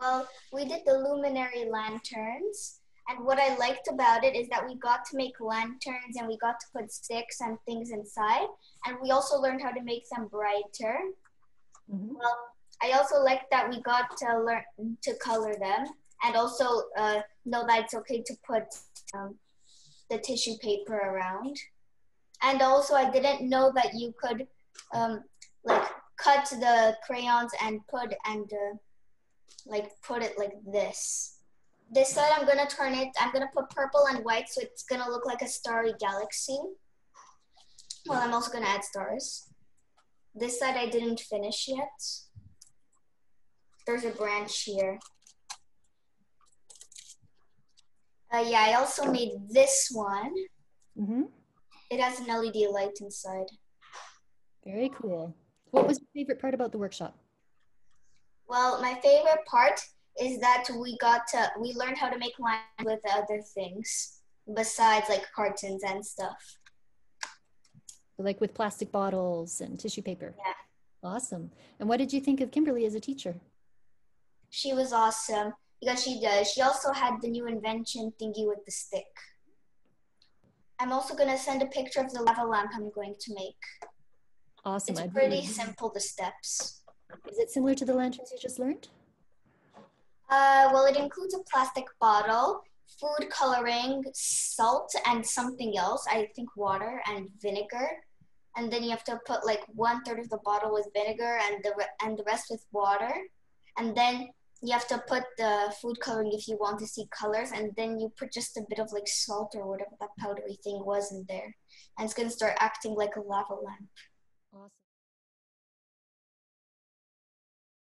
Well, we did the luminary lanterns. And what I liked about it is that we got to make lanterns and we got to put sticks and things inside. And we also learned how to make them brighter. Mhm. Well, I also liked that we got to learn to color them and also know that it's okay to put the tissue paper around. And also, I didn't know that you could like cut the crayons and put it like this. This side, I'm gonna turn it. I'm gonna put purple and white, so it's gonna look like a starry galaxy. Well, I'm also gonna add stars. This side I didn't finish yet. There's a branch here. Yeah, I also made this one. Mm-hmm. It has an LED light inside. Very cool. What was your favorite part about the workshop? Well, my favorite part is that we learned how to make lines with other things besides like cartons and stuff. Like with plastic bottles and tissue paper. Yeah, Awesome. And what did you think of Kimberly as a teacher? she was awesome because she does. She also had the new invention thingy with the stick. I'm also gonna send a picture of the lava lamp I'm going to make. Awesome. It's I'd pretty be- simple, the steps. Is it similar to the lanterns you just learned? Well, it includes a plastic bottle, food coloring, salt, and something else. I think water and vinegar. And then you have to put like 1/3 of the bottle with vinegar and the rest with water. And then you have to put the food coloring if you want to see colors. And then you put just a bit of like salt or whatever that powdery thing was in there. And it's gonna start acting like a lava lamp.